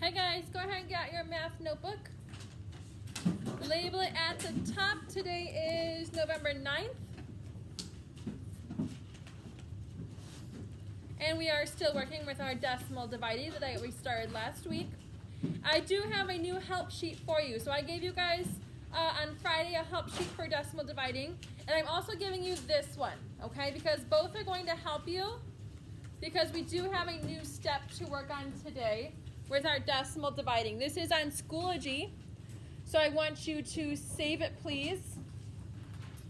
Hi guys, go ahead and get your math notebook. Label it at the top. Today is November 9th. And we are still working with our decimal dividing that we started last week. I do have a new help sheet for you. So I gave you guys on Friday a help sheet for decimal dividing. And I'm also giving you this one, okay? Because both are going to help you because we do have a new step to work on today with our decimal dividing. This is on Schoology. So I want you to save it, please,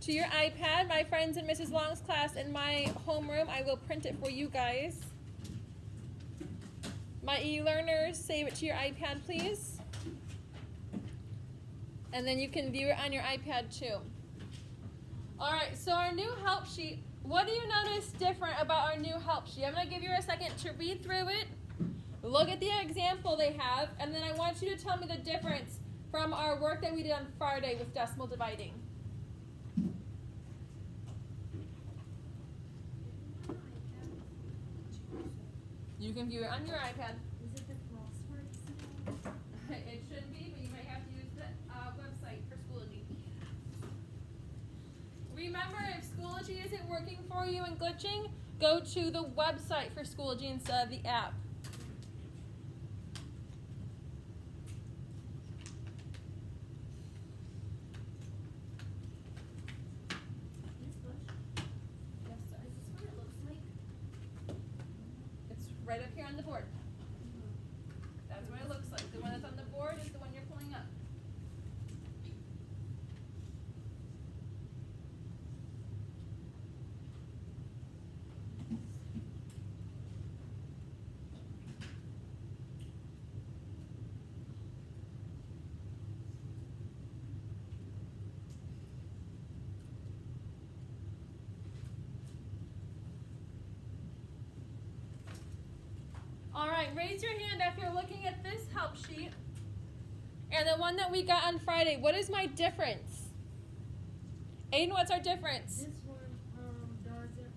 to your iPad. My friends in Mrs. Long's class in my homeroom, I will print it for you guys. My e-learners, save it to your iPad, please. And then you can view it on your iPad too. All right, so our new help sheet, what do you notice different about our new help sheet? I'm going to give you a second to read through it, look at the example they have, and then I want you to tell me the difference from our work that we did on Friday with decimal dividing. You can view it on your iPad. Is it the crossword? It should be, but you might have to use the website for Schoology. Remember, if Schoology isn't working for you and glitching, go to the website for Schoology instead of the app. Miss Bush, Yes, sir. is this what it looks like? It's right up here on the board. That's what it looks like. The one that's on the board is the one you're pulling up. All right, raise your hand if you're looking at this help sheet and the one that we got on Friday. What is my difference? Aiden, what's our difference? This one doesn't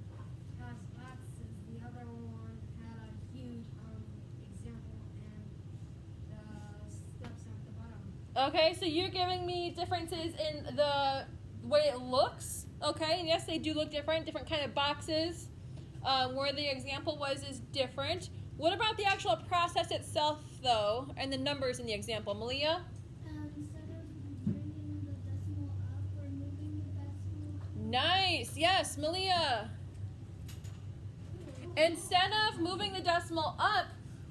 has boxes. The other one had a huge example and the steps at the bottom. Okay, so you're giving me differences in the way it looks. Okay, and yes, they do look different kind of boxes. Where the example is different. What about the actual process itself, though, and the numbers in the example? Malia? Instead of bringing the decimal up, we're moving the decimal. Nice. Yes, Malia. Instead of moving the decimal up,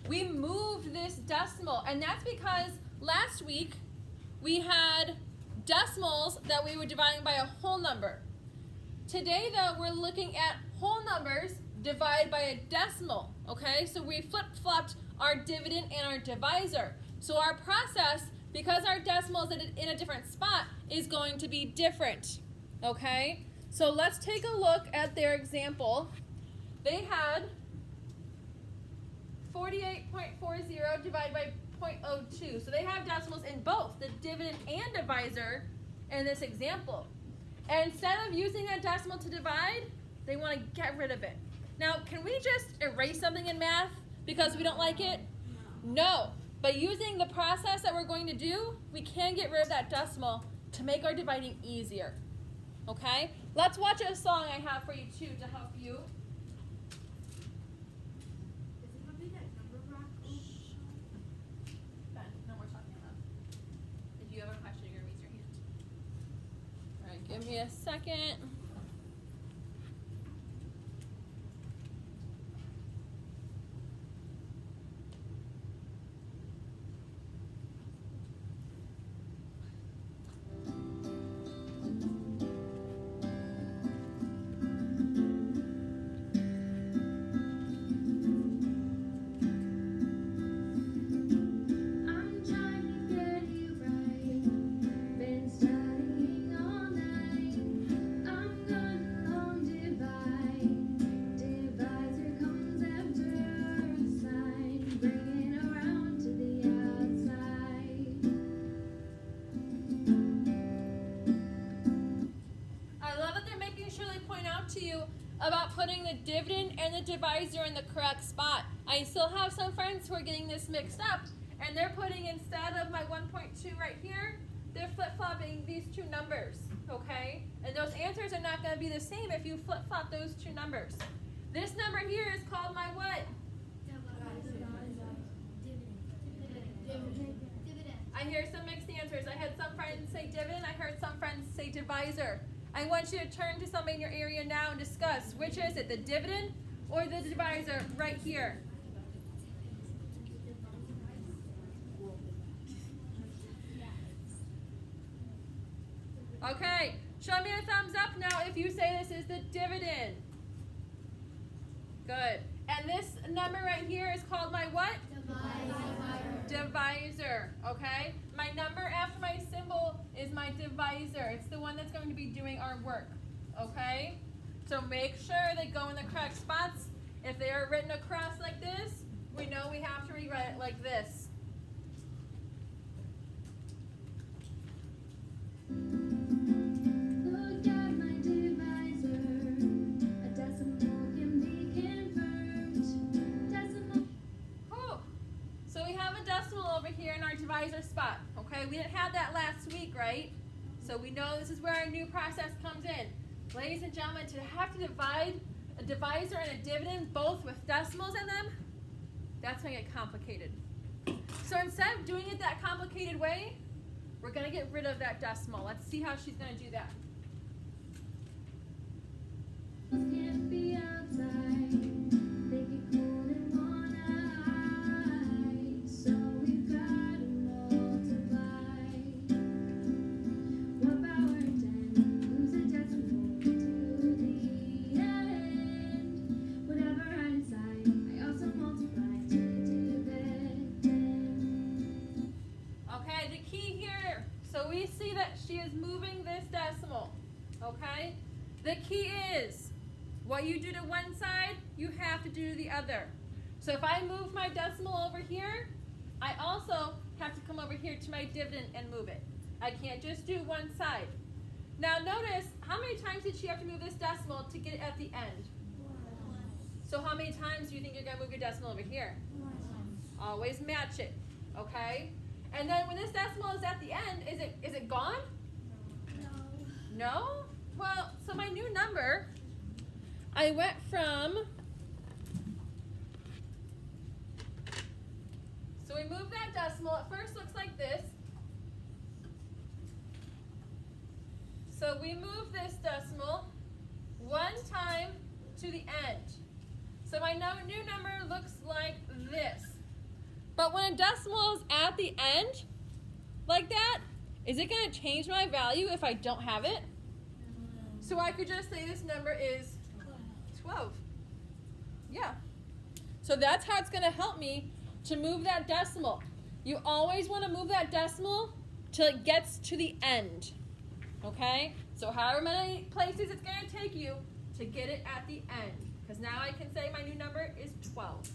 we moved this decimal. And that's because last week we had decimals that we were dividing by a whole number. Today, though, we're looking at whole numbers divided by a decimal. Okay, so we flip-flopped our dividend and our divisor. So our process, because our decimal is in a different spot, is going to be different. Okay, so let's take a look at their example. They had 48.40 divided by 0.02. So they have decimals in both the dividend and divisor in this example. And instead of using that decimal to divide, they want to get rid of it. Now, can we just erase something in math because we don't like it? No. But using the process that we're going to do, we can get rid of that decimal to make our dividing easier. Okay? Let's watch a song I have for you, too, to help you. Is it gonna be that number rock? Ben, no more talking aloud. If you have a question, you're going to raise your hand. All right, give me a second. I'm trying to get you right. Been studying all night. I'm good on divide. Divisor comes after a sign. Bring it around to the outside. I love that they're making sure they point out to you about putting the dividend and the divisor in the correct spot. I still have some friends who are getting this mixed up, And they're putting, instead of my 1.2 right here, they're flip-flopping these two numbers, okay? And those answers are not going to be the same if you flip-flop those two numbers. This number here is called my what? I hear some mixed answers. I had some friends say dividend. I heard some friends say divisor. I want you to turn to somebody in your area now and discuss which is it, the dividend or the divisor right here. Okay, show me a thumbs up now if you say this is the dividend. Good. And this number right here is called my what? Divisor, okay? My number after my symbol is my divisor. It's the one that's going to be doing our work, okay? So make sure they go in the correct spots. If they are written across like this, we know we have to rewrite it like this. Look at my divisor. A decimal can be confirmed. Decimal. Whew. So we have a decimal over here in our divisor spot, okay? We didn't have that last week, right? So we know this is where our new process comes in. Ladies and gentlemen, to have to divide a divisor and a dividend both with decimals in them, that's going to get complicated. So instead of doing it that complicated way, we're going to get rid of that decimal. Let's see how she's going to do that. Can't be outside. They get cold in one eye. So we've got to multiply. 1 power 10 moves a decimal to the end. Whatever I decide, I also multiply to the dividend. Okay, the key here, so we see that she is moving this decimal, okay? The key is, what you do to one side, you have to do to the other. So if I move my decimal over here, I also have to come over here to my dividend and move it. I can't just do one side. Now notice, how many times did she have to move this decimal to get it at the end? So how many times do you think you're going to move your decimal over here? Always match it, okay? And then when this decimal is at the end, is it gone? No? Well, so my new number, I went from, so we moved that decimal. It first looks like this. So we move this decimal one time to the end. So my new number looks like this. But when a decimal is at the end, like that, is it going to change my value if I don't have it? So I could just say this number is 12. Yeah. So that's how it's going to help me to move that decimal. You always want to move that decimal till it gets to the end. Okay? So however many places it's going to take you to get it at the end. Because now I can say my new number is 12.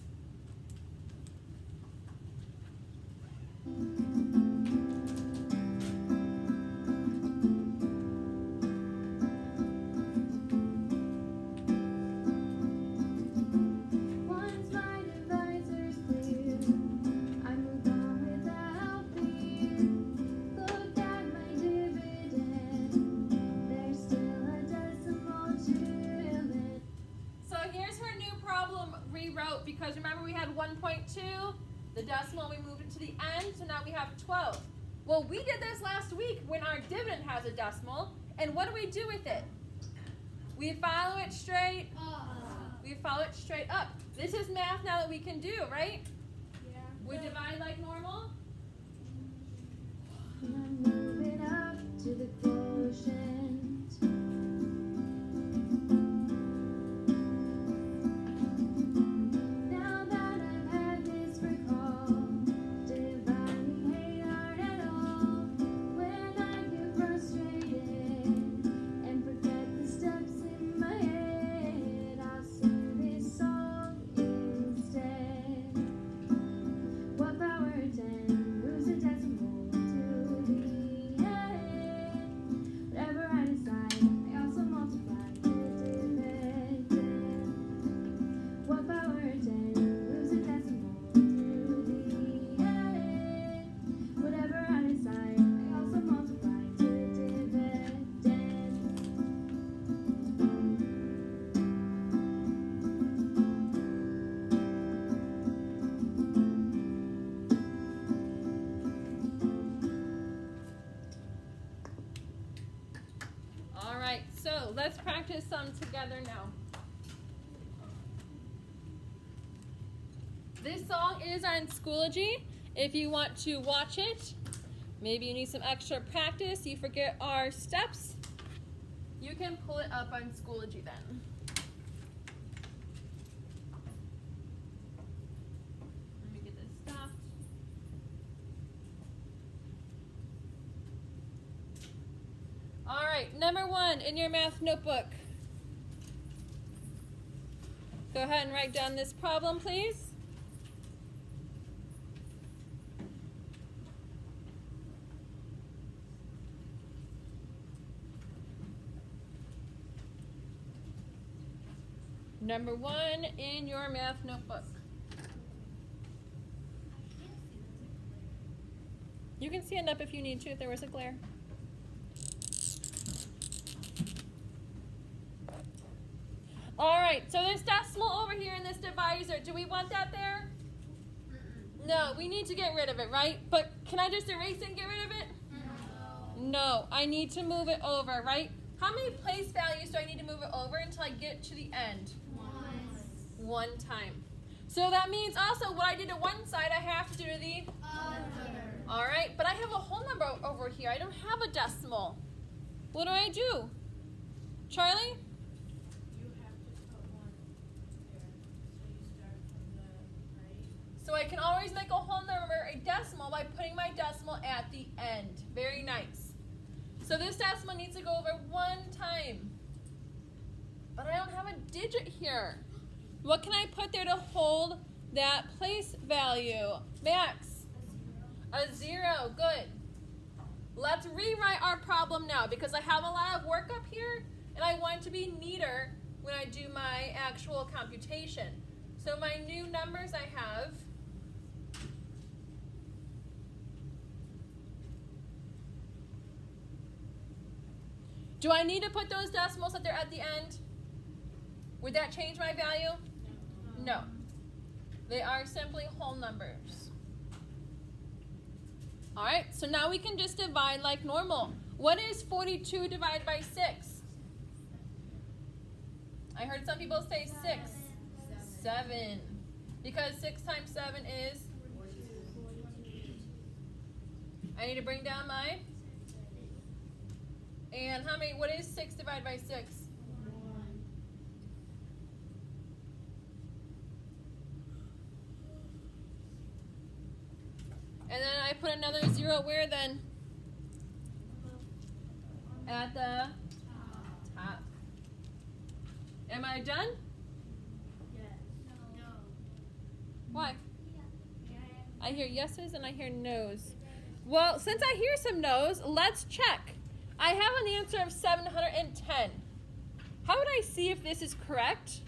Once my divisor's clear, I move on without fear. Look at my dividend. There's still a decimal trillion. So here's her new problem rewrote, because remember we had 1.2, the decimal, we moved it to the end, so now we have 12. Well, we did this last week when our dividend has a decimal, and what do we do with it? We follow it straight. We follow it straight up. This is math now that we can do, right? Yeah. We divide like normal. And I move it up to the quotient. Now that I've had this recall, dividing ain't hard at all. When I get frustrated and forget the steps in my head, I'll sing this song instead. 1 power 10 moves a decimal to the end. Whatever I practice some together now. This song is on Schoology. If you want to watch it, maybe you need some extra practice, you forget our steps, you can pull it up on Schoology then. Let me get this stopped. All right, number 1 in your math notebook. Go ahead and write down this problem, please. Number 1 in your math notebook. You can stand up if you need to, if there was a glare. All right, so this decimal over here in this divisor, do we want that there? No, we need to get rid of it, right? But can I just erase it and get rid of it? No, I need to move it over, right? How many place values do I need to move it over until I get to the end? 1 time. So that means also what I did to one side, I have to do to the other. All right, but I have a whole number over here. I don't have a decimal. What do? Charlie? You have to put 1 there. So you start from the right. So I can always make a whole number a decimal by putting my decimal at the end. Very nice. So this decimal needs to go over 1 time. But I don't have a digit here. What can I put there to hold that place value? Max? A 0. Good. Let's rewrite our problem now because I have a lot of work up here and I want it to be neater when I do my actual computation. So my new numbers I have do I need to put those decimals that they're at the end? Would that change my value? No. They are simply whole numbers. All right, so now we can just divide like normal. What is 42 divided by 6? I heard some people say 6. 7. Because 6 times 7 is? I need to bring down my? And how many, what is 6 divided by 6? And then I put another 0 where then? At the top. Am I done? Why? I hear yeses and I hear nos. Well, since I hear some nos, let's check. I have an answer of 710. How would I see if this is correct?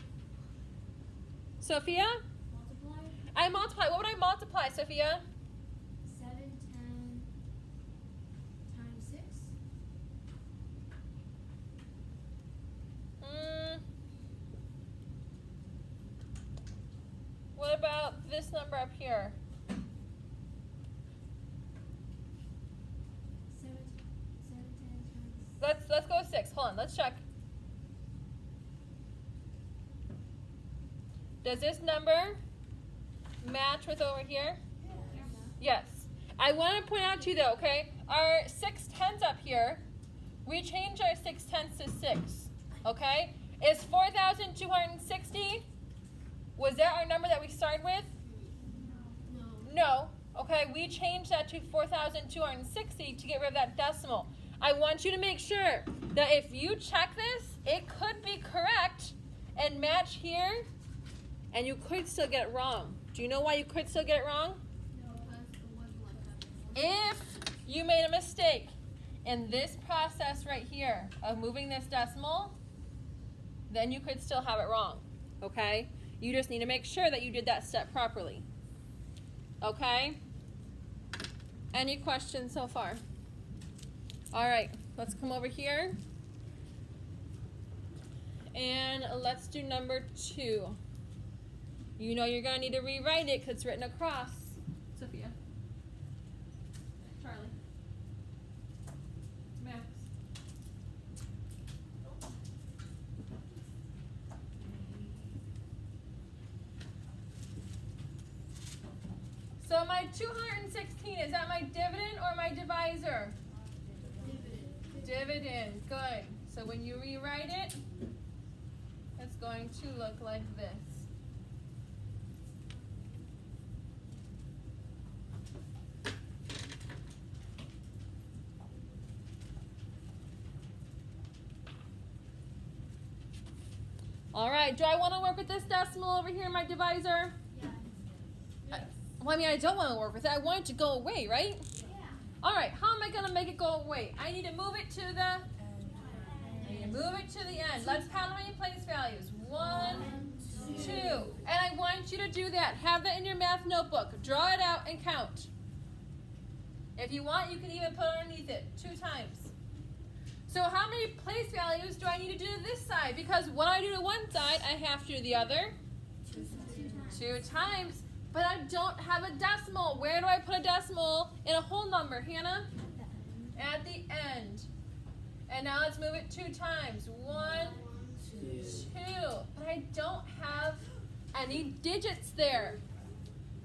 Sophia? Multiply. I multiply. What would I multiply, Sophia? 710 times 6. What about this number up here? 710 times. Let's go with 6. Hold on, let's check. Does this number match with over here? Yes. I want to point out to you though, okay? Our 6/10 up here, we change our 6/10 to 6, okay? Is 4,260? Was that our number that we started with? No. Okay, we changed that to 4,260 to get rid of that decimal. I want you to make sure that if you check this, it could be correct and match here, and you could still get it wrong. Do you know why you could still get it wrong? If you made a mistake in this process right here of moving this decimal, then you could still have it wrong, okay? You just need to make sure that you did that step properly, okay? Any questions so far? All right, let's come over here. And let's do number 2. You know you're going to need to rewrite it because it's written across. Sophia. Charlie. Max. So my 216, is that my dividend or my divisor? Dividend, good. So when you rewrite it, it's going to look like this. All right, do I want to work with this decimal over here in my divisor? Well, I mean, I don't want to work with it. I want it to go away, right? All right, how am I going to make it go away? I need to move it to the end. Let's count how many place values. 1, 2. And I want you to do that. Have that in your math notebook. Draw it out and count. If you want, you can even put underneath it 2 times. So how many place values do I need to do to this side? Because when I do to one side, I have to do the other 2 times. But I don't have a decimal. Where do I put a decimal in a whole number, Hannah? At the end. And now let's move it 2 times. 1, 2. But I don't have any digits there.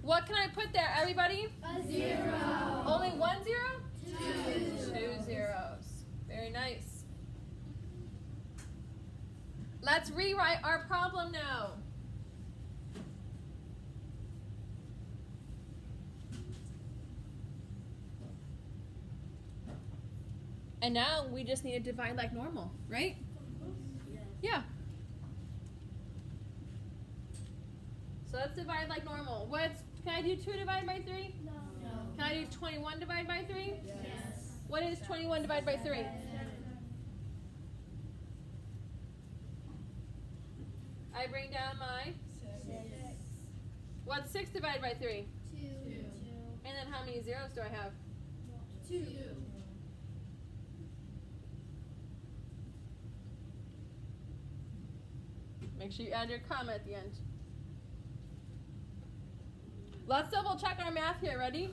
What can I put there, everybody? A 0. Only 1 0? 2. 2 zeros. Very nice. Let's rewrite our problem now. And now we just need to divide like normal, right? Yeah. So let's divide like normal. Can I do 2 divided by 3? No. Can I do 21 divided by 3? Yes. What is 21 divided by 3? I bring down my, 6. what's 6 divided by 3? 2. And then how many zeros do I have? 2. Make sure you add your comma at the end. Let's double check our math here. Ready?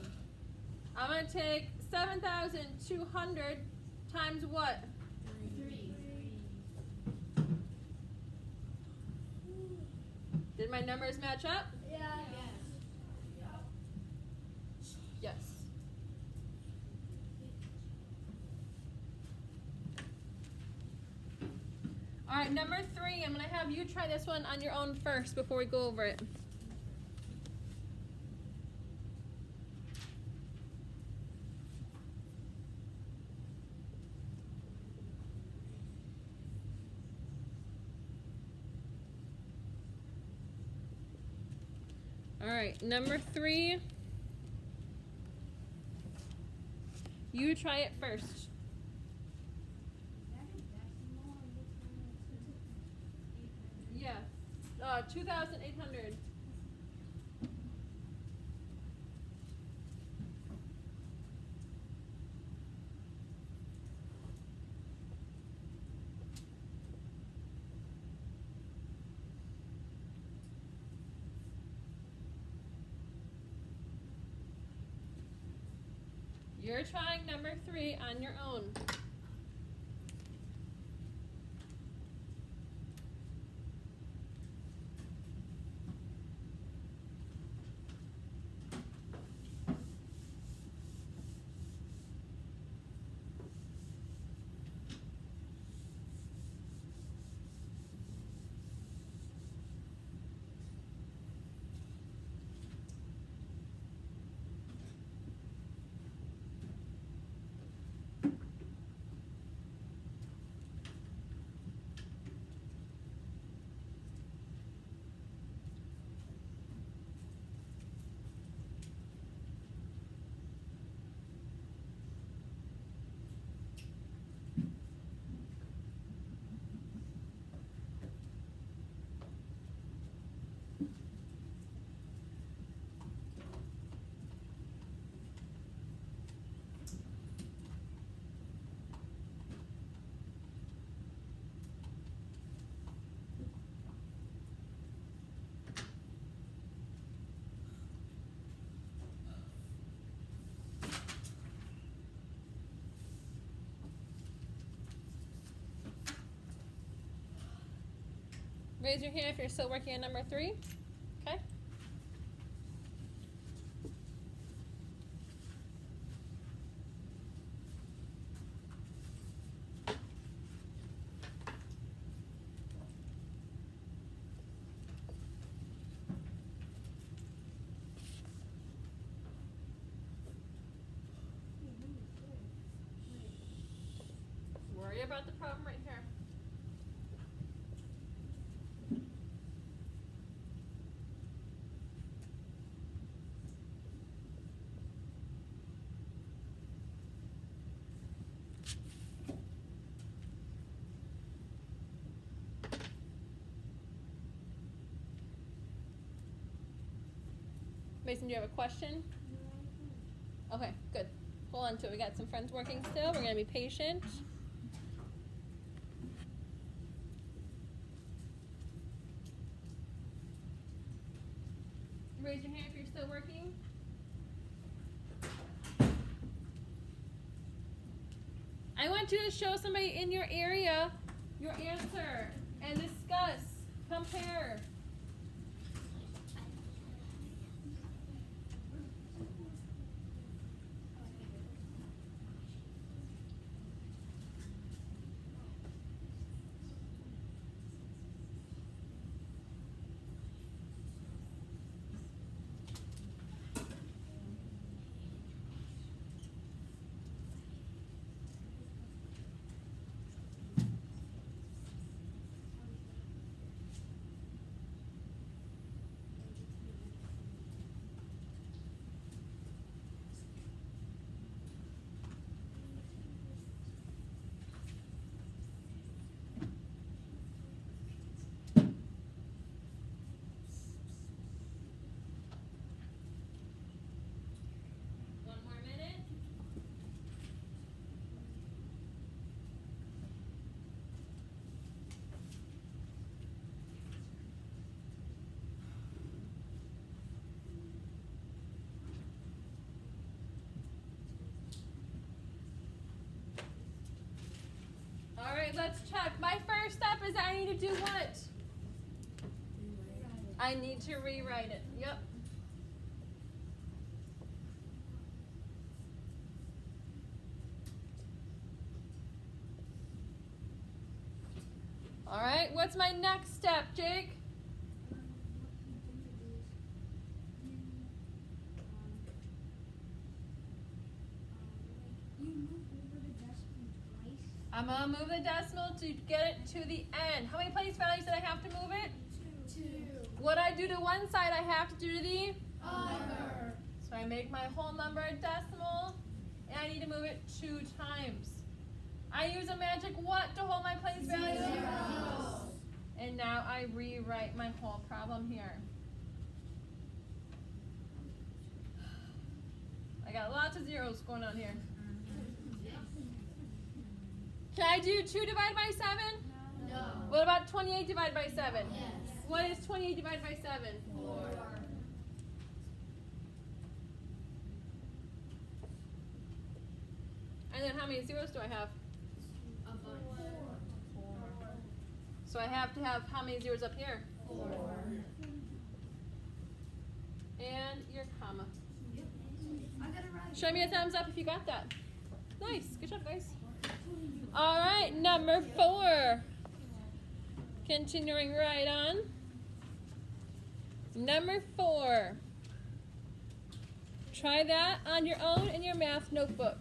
I'm going to take 7,200 times what? 3. Did my numbers match up? Yeah. Yes. All right, number 3. I'm going to have you try this one on your own first before we go over it. All right, number 3. You try it first. Yeah. 2,800. You're trying number 3 on your own. Raise your hand if you're still working on number 3. Okay. Mason, do you have a question? Okay, good. Hold on to it. We got some friends working still. We're gonna be patient. Raise your hand if you're still working. I want you to show somebody in your area your answer and discuss, compare. One more minute. All right, let's check. My first step is I need to do what? I need to rewrite it. Yep. All right, what's my next step, Jake? You move over the decimal twice. I'm gonna move the decimal to get it to the end. How many place values did I have to move it? Two. What I do to one side, I have to do to the Other. So I make my whole number a decimal, and I need to move it 2 times. I use a magic what to hold my place value? Zero. And now I rewrite my whole problem here. I got lots of zeros going on here. Can I do 2 divided by 7? No. What about 28 divided by 7? Yes. What is 28 divided by 7? 4. And then how many zeros do I have? A bunch. 4. So I have to have how many zeros up here? 4. And your comma. Yep. I got it right. Show me a thumbs up if you got that. Nice. Good job, guys. All right, number 4. Continuing right on. Number 4. Try that on your own in your math notebook.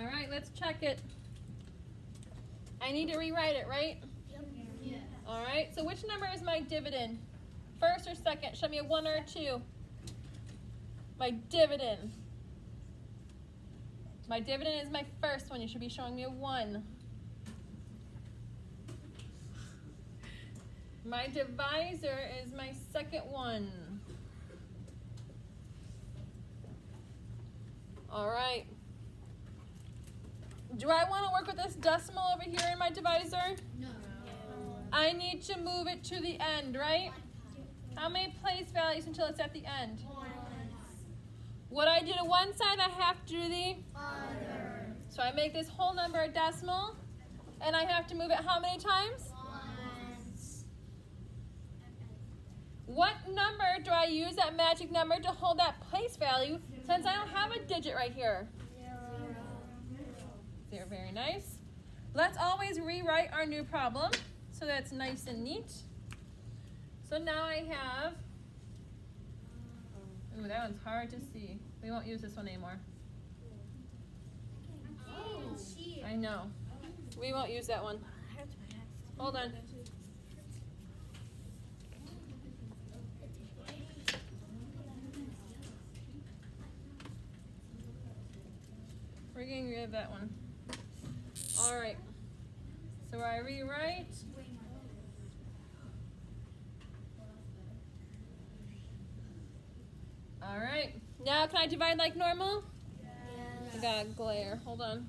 All right, let's check it. I need to rewrite it, right? Yes. All right, so which number is my dividend? First or second? Show me a 1 or a 2. My dividend. My dividend is my first one. You should be showing me a 1. My divisor is my second one. All right. Do I want to work with this decimal over here in my divisor? No. I need to move it to the end, right? How many place values until it's at the end? What I do to one side, I have to do the Other. So I make this whole number a decimal, and I have to move it how many times? Once. What number do I use, that magic number, to hold that place value, since I don't have a digit right here? 0, very nice. Let's always rewrite our new problem so that it's nice and neat. So now I have, ooh, that one's hard to see. We won't use this one anymore. I know. We won't use that one. Hold on. We're getting rid of that one. All right. So I rewrite. All right. Now can I divide like normal? I got a glare. Hold on.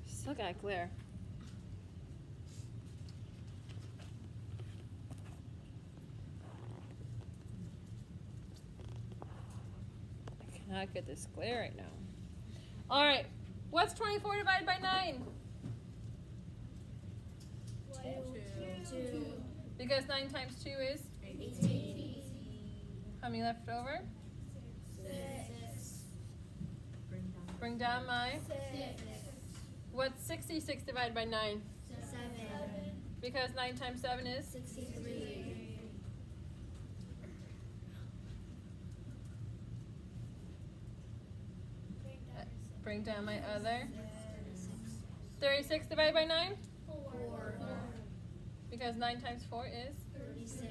Still got a glare. I cannot get this glare right now. All right. What's 24 divided by 9? 2. Because 9 times 2 is? 18. How many left over? 6. Bring down my. 6. What's 66 divided by 9? 7. Because 9 times 7 is? 63. Bring down my other. 36 divided by 9? 4. Because 9 times 4 is? 36.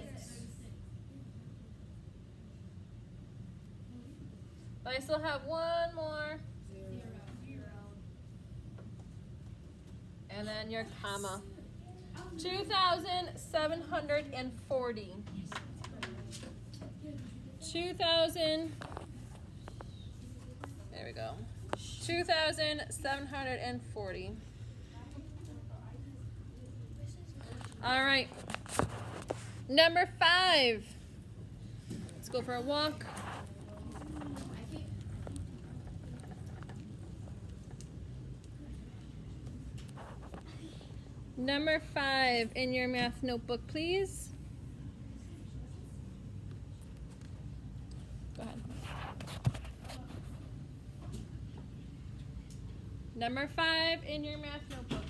But I still have one more. 0. And then your comma. 2,740. 2,000. There we go. 2,740. All right. Number 5. Let's go for a walk. Number 5 in your math notebook, please. Go ahead. Number 5 in your math notebook.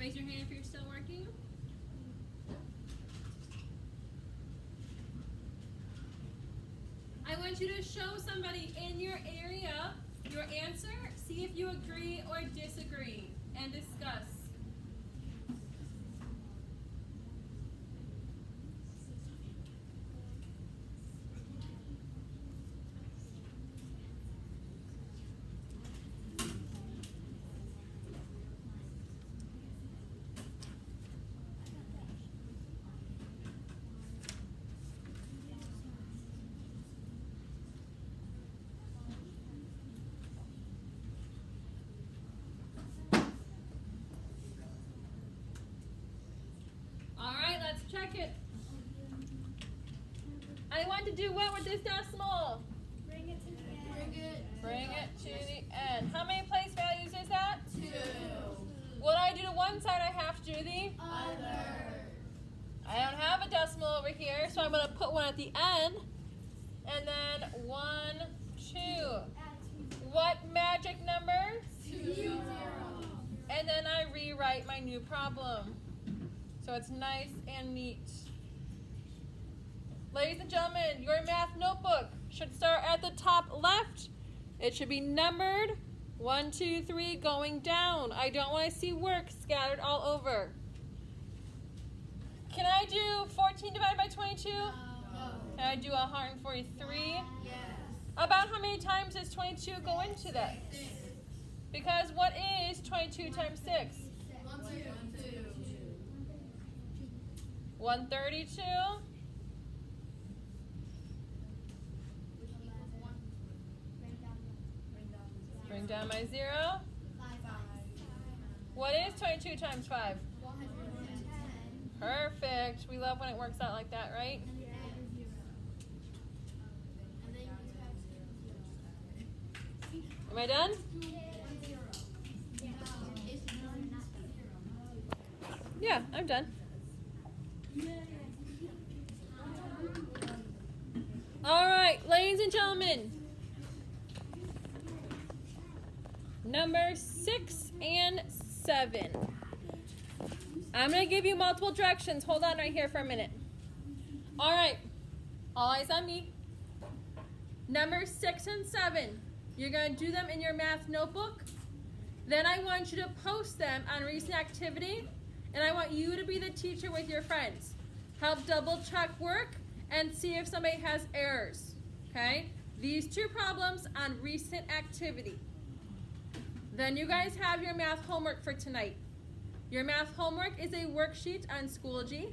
Raise your hand if you're still working. I want you to show somebody in your area your answer. See if you agree or disagree and discuss. Let's check it. I want to do what with this decimal? Bring it to the end. Bring it to the end. How many place values is that? 2. What I do to one side, I have to do the Other. I don't have a decimal over here, so I'm going to put one at the end. And then 1, 2. What magic number? 2. And then I rewrite my new problem. So it's nice and neat. Ladies and gentlemen, your math notebook should start at the top left. It should be numbered 1, 2, 3 going down. I don't want to see work scattered all over. Can I do 14 divided by 22? No. Can I do 143? Yes. About how many times does 22 go into that? 6. Because what is 22 times 6? 1, 2, 2. 132. Bring down my 0. What is 22 times 5? 110. Perfect. We love when it works out like that, right? Am I done? Yeah, I'm done. All right, ladies and gentlemen. Number 6 and 7. I'm going to give you multiple directions. Hold on right here for a minute. All right, all eyes on me. Number 6 and 7. You're going to do them in your math notebook. Then I want you to post them on recent activity. And I want you to be the teacher with your friends. Help double check work and see if somebody has errors. Okay? These 2 problems on recent activity. Then you guys have your math homework for tonight. Your math homework is a worksheet on Schoology.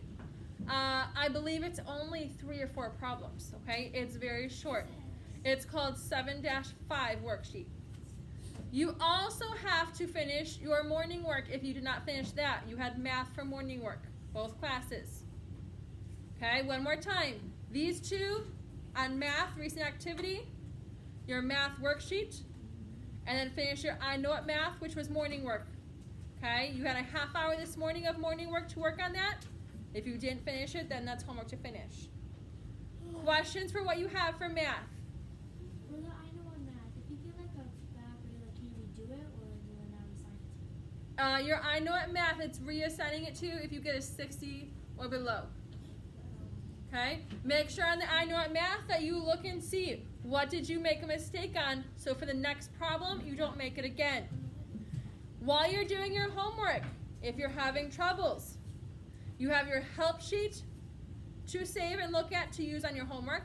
I believe it's only 3 or 4 problems. Okay? It's very short. It's called 7-5 worksheet. You also have to finish your morning work if you did not finish that. You had math for morning work, both classes. Okay, one more time. These 2 on math, recent activity, your math worksheet, and then finish your I Know It math, which was morning work. Okay, you had a half hour this morning of morning work to work on that. If you didn't finish it, then that's homework to finish. Questions for what you have for math? For the I know on math, if you get like a bad grade, like can you redo it or do it now assign it to you? Your I Know It math, it's reassigning it to if you get a 60 or below. Okay? Make sure on the I Know It math that you look and see what did you make a mistake on, so for the next problem you don't make it again. While you're doing your homework, if you're having troubles, you have your help sheet to save and look at to use on your homework.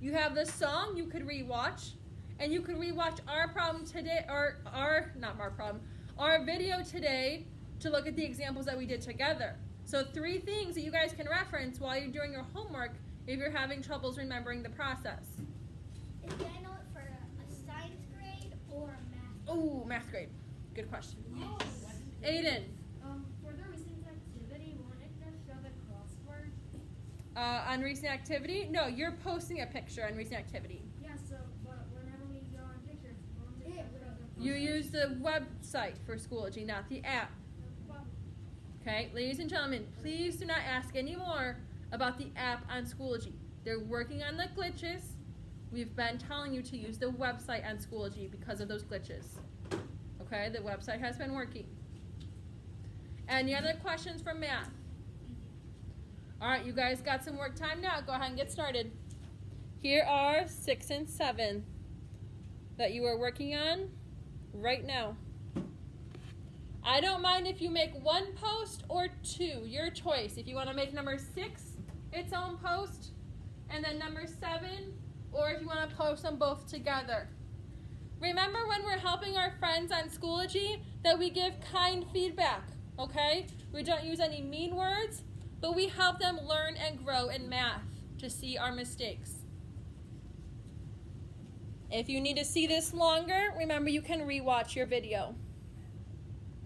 You have the song you could rewatch, and you could rewatch our problem today, or our video today to look at the examples that we did together. So 3 things that you guys can reference while you're doing your homework if you're having troubles remembering the process. Is the I Know It for a science grade or a math? Ooh, math grade. Good question. Aiden. For the recent activity, won't it just show the crossword? On recent activity? No, you're posting a picture on recent activity. Yeah, so, but whenever we go on pictures, won't it show the You use the website for Schoology, not the app. Okay, ladies and gentlemen, please do not ask any more about the app on Schoology. They're working on the glitches. We've been telling you to use the website on Schoology because of those glitches. Okay, the website has been working. Any other questions for math? All right, you guys got some work time now. Go ahead and get started. Here are 6 and 7 that you are working on right now. I don't mind if you make one post or two, your choice. If you want to make number 6 its own post, and then number 7, or if you want to post them both together. Remember when we're helping our friends on Schoology that we give kind feedback, okay? We don't use any mean words, but we help them learn and grow in math to see our mistakes. If you need to see this longer, remember you can rewatch your video.